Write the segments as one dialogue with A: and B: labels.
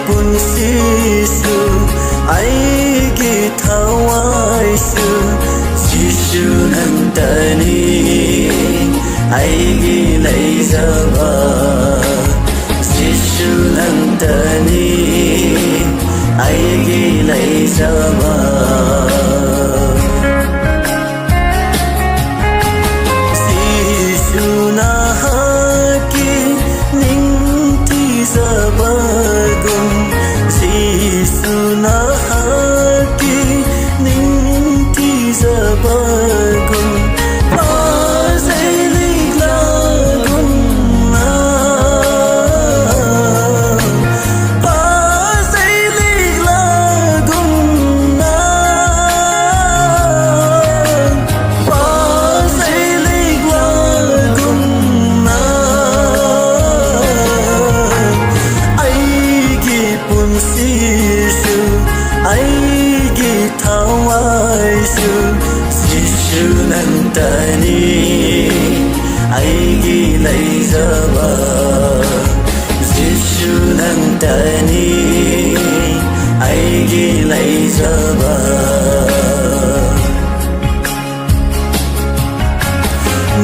A: punsishu aigi thawaisu Jisu nantani aigi leizaba Jisu nantani aigi leizaba aigi thawaisu Jisu nantani aigi leizaba Jisu nantani aigi leizaba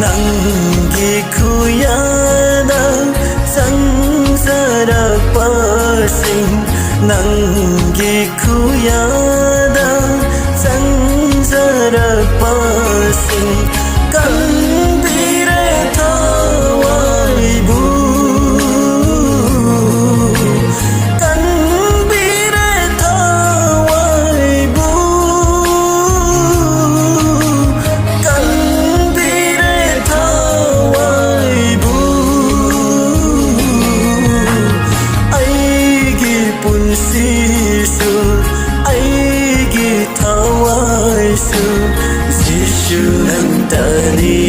A: Nangi khuyada sangsarapasing Nangi khuyada sangsarapasing Kanbire thawaibu Kanbire thawaibu Kanbire thawaibu aigi punsishu aigi thawaisu Jisu nantani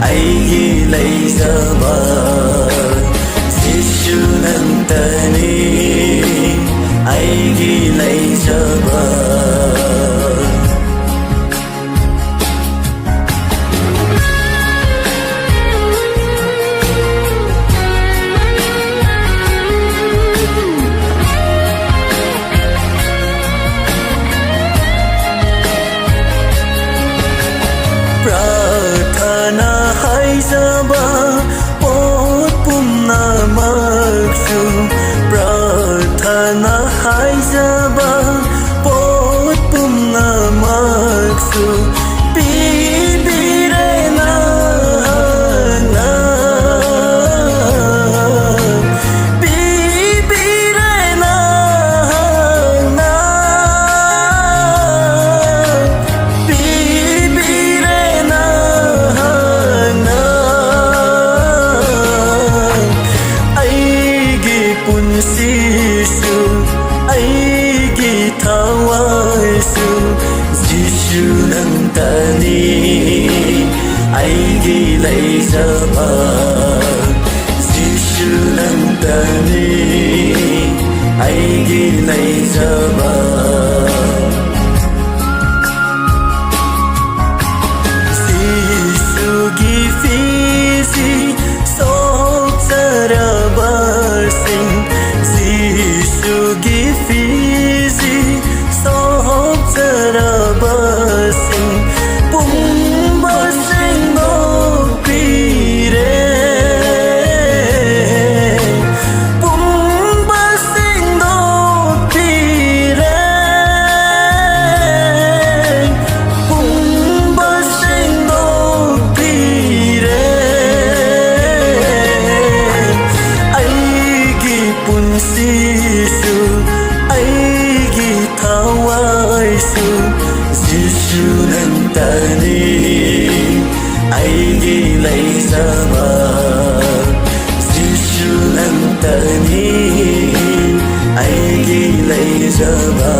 A: aigi leizaba Jisu nantani aigi leizaba Prathana haizaba pot pumna maksu Prathana haizaba pot pumna maksu Bibire na Bibire na punsishu aigi thawaisu Jisu nantani aigi leizaba Jisu nantani aigi leizaba Jisu gifisi soksarabasing Jisu gifisi soksarabasing pumbasing nopire pumbasing nopire pumbasing nopire aigi punsishu aigi thawaisu Jisu nantani aigi leizaba Jisu nantani aigi leizaba